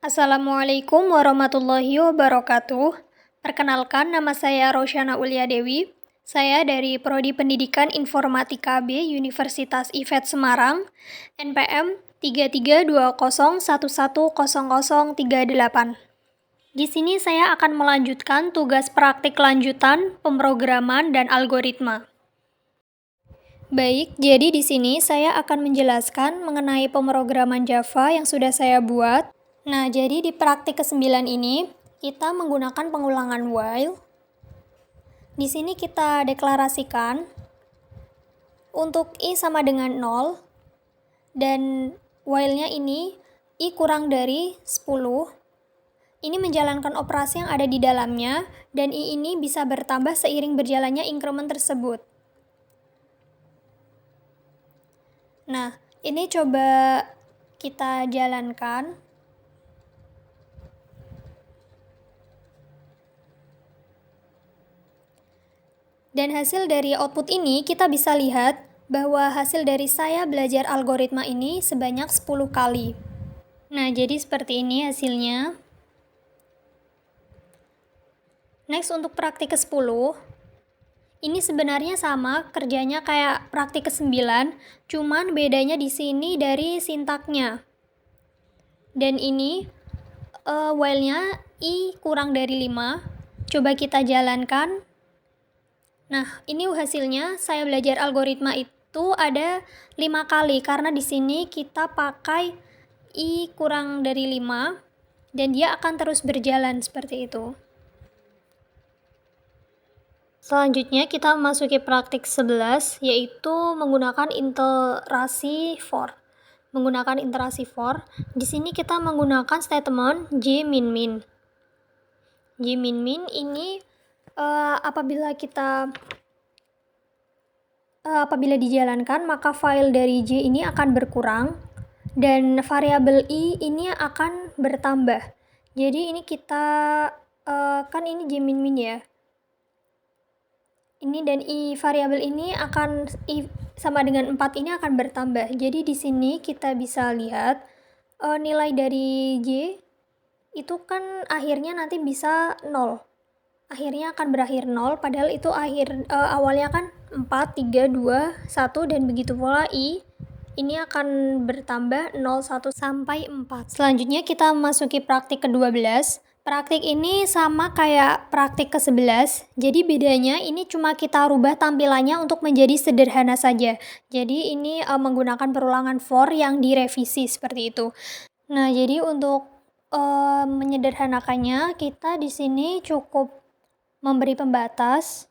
Assalamualaikum warahmatullahi wabarakatuh. Perkenalkan, nama saya Rosyana Ulia Dewi. Saya dari Prodi Pendidikan Informatika B Universitas IFET Semarang, NPM 3320110038. Di sini saya akan melanjutkan tugas praktik lanjutan pemrograman dan algoritma. Baik, jadi di sini saya akan menjelaskan mengenai pemrograman Java yang sudah saya buat. Nah, jadi di praktik ke-9 ini, kita menggunakan pengulangan while. Di sini kita deklarasikan untuk I sama dengan 0, dan while-nya ini I kurang dari 10. Ini menjalankan operasi yang ada di dalamnya, dan I ini bisa bertambah seiring berjalannya increment tersebut. Nah, ini coba kita jalankan. Dan hasil dari output ini kita bisa lihat bahwa hasil dari saya belajar algoritma ini sebanyak 10 kali. Nah, jadi seperti ini hasilnya. Next, untuk praktik ke-10. Ini sebenarnya sama kerjanya kayak praktik ke-9, cuman bedanya di sini dari sintaknya. Dan ini while-nya I kurang dari 5. Coba kita jalankan. Nah, ini hasilnya saya belajar algoritma itu ada 5 kali karena di sini kita pakai I kurang dari 5 dan dia akan terus berjalan seperti itu. Selanjutnya kita memasuki praktik 11, yaitu menggunakan iterasi for. Menggunakan iterasi for, di sini kita menggunakan statement j-min-min. J-min-min ini apabila dijalankan, maka file dari j ini akan berkurang dan variabel i ini akan bertambah. Jadi ini kita kan ini j-min-min ya. Ini dan I variabel ini akan I sama dengan 4 ini akan bertambah. Jadi di sini kita bisa lihat nilai dari J itu kan akhirnya nanti bisa 0. Akhirnya akan berakhir 0, padahal itu awalnya kan 4, 3, 2, 1, dan begitu pula I ini akan bertambah 0, 1, sampai 4. Selanjutnya kita memasuki praktik ke-12. Praktik ini sama kayak praktik ke-11, jadi bedanya ini cuma kita rubah tampilannya untuk menjadi sederhana saja. Jadi ini menggunakan perulangan for yang direvisi seperti itu. Nah, jadi untuk menyederhanakannya, kita di sini cukup memberi pembatas.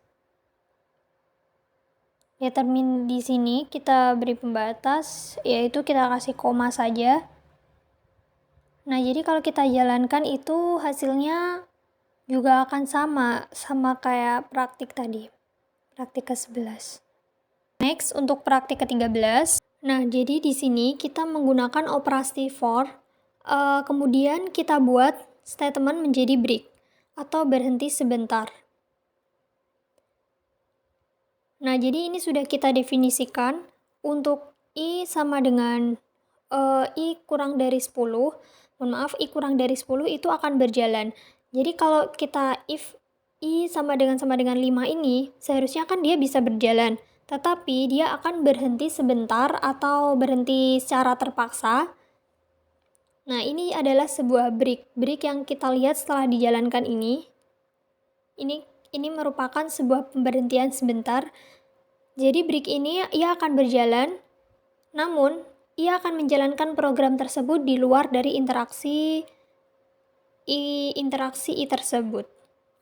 Determin di sini kita beri pembatas, yaitu kita kasih koma saja. Nah, jadi kalau kita jalankan itu hasilnya juga akan sama kayak praktik tadi, praktik ke-11. Next, untuk praktik ke-13. Nah, jadi di sini kita menggunakan operasi for, kemudian kita buat statement menjadi break atau berhenti sebentar. Nah, jadi ini sudah kita definisikan untuk I sama dengan I kurang dari 10. I kurang dari 10 itu akan berjalan. Jadi kalau kita if I sama dengan 5 ini, seharusnya kan dia bisa berjalan. Tetapi dia akan berhenti sebentar atau berhenti secara terpaksa. Nah, ini adalah sebuah break. Break yang kita lihat setelah dijalankan ini. Ini merupakan sebuah pemberhentian sebentar. Jadi break ini ia akan berjalan, namun ia akan menjalankan program tersebut di luar dari interaksi I tersebut.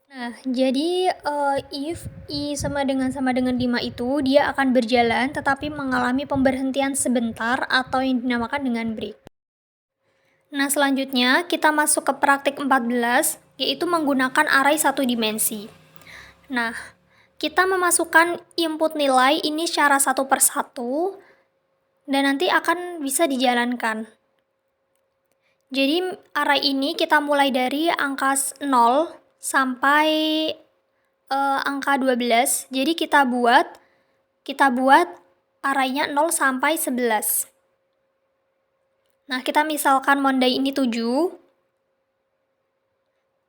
Nah, jadi if I sama dengan 5 itu dia akan berjalan tetapi mengalami pemberhentian sebentar atau yang dinamakan dengan break. Nah, selanjutnya kita masuk ke praktik 14, yaitu menggunakan array satu dimensi. Nah, kita memasukkan input nilai ini secara satu per satu dan nanti akan bisa dijalankan. Jadi array ini kita mulai dari angka 0 sampai angka 12. Jadi kita buat array-nya 0 sampai 11. Nah, kita misalkan Monday ini 7,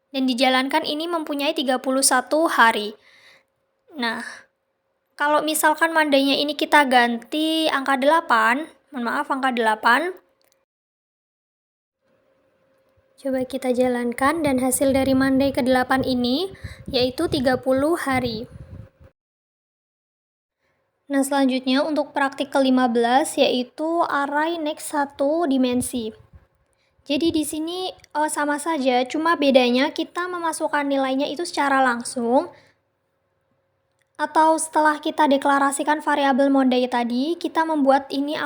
Dan dijalankan ini mempunyai 31 hari. Nah, kalau misalkan Monday-nya ini kita ganti angka 8, angka 8. Coba kita jalankan dan hasil dari Monday ke-8 ini yaitu 30 hari. Nah, selanjutnya untuk praktik ke-15 yaitu array next 1 dimensi. Jadi di sini sama saja, cuma bedanya kita memasukkan nilainya itu secara langsung atau setelah kita deklarasikan variabel Monday tadi, kita membuat ini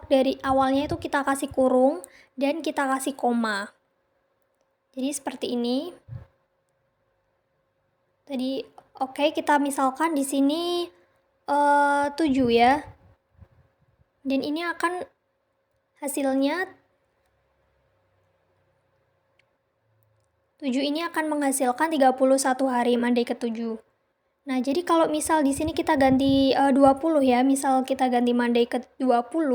dari awalnya itu kita kasih kurung dan kita kasih koma. Jadi seperti ini. Tadi oke, kita misalkan di sini 7 ya. Dan ini akan hasilnya 7 ini akan menghasilkan 31 hari Monday ke-7. Nah, jadi kalau misal di sini kita ganti 20 ya, misal kita ganti Monday ke-20,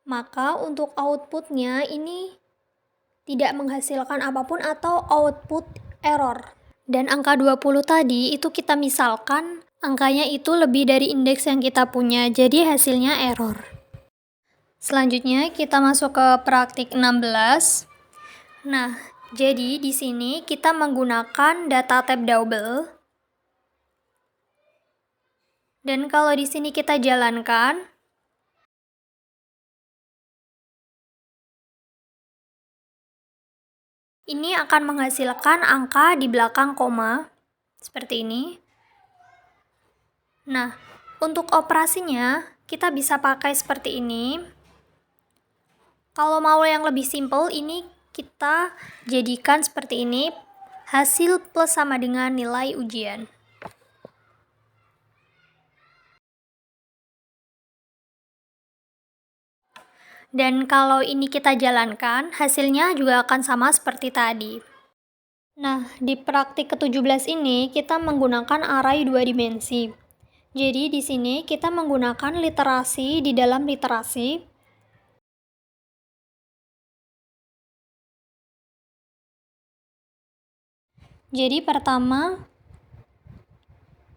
maka untuk outputnya ini tidak menghasilkan apapun atau output error. Dan angka 20 tadi itu kita misalkan angkanya itu lebih dari indeks yang kita punya, jadi hasilnya error. Selanjutnya kita masuk ke praktik 16. Nah, jadi di sini kita menggunakan data type double. Dan kalau di sini kita jalankan, ini akan menghasilkan angka di belakang koma, seperti ini. Nah, untuk operasinya, kita bisa pakai seperti ini. Kalau mau yang lebih simple, ini kita jadikan seperti ini, hasil plus sama dengan nilai ujian. Dan kalau ini kita jalankan, hasilnya juga akan sama seperti tadi. Nah, di praktik ke-17 ini kita menggunakan array 2 dimensi. Jadi di sini kita menggunakan literasi di dalam literasi. Jadi pertama,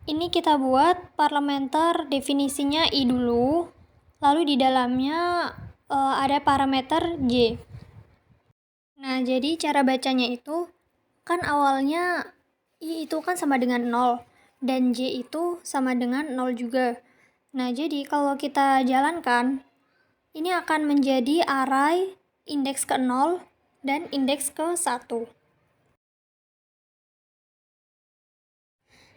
ini kita buat parameter definisinya I dulu, lalu di dalamnya ada parameter J. Nah, jadi cara bacanya itu, kan awalnya I itu kan sama dengan 0, dan J itu sama dengan 0 juga. Nah, jadi kalau kita jalankan, ini akan menjadi array indeks ke-0 dan indeks ke-1.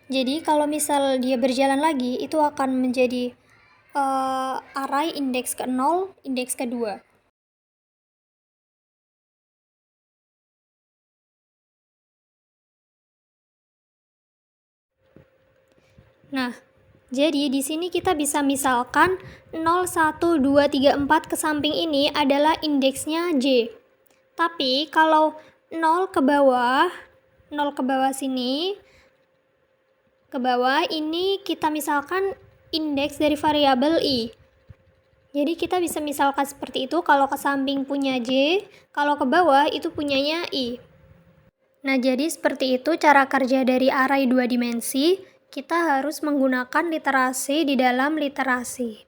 Jadi kalau misal dia berjalan lagi, itu akan menjadi array indeks ke-0, indeks ke-2. Nah, jadi di sini kita bisa misalkan 0, 1, 2, 3, 4 ke samping ini adalah indeksnya J. Tapi kalau 0 ke bawah sini, ke bawah ini kita misalkan indeks dari variabel I. Jadi kita bisa misalkan seperti itu, kalau ke samping punya J, kalau ke bawah itu punyanya I. Nah, jadi seperti itu cara kerja dari array 2 dimensi. Kita harus menggunakan literasi di dalam literasi.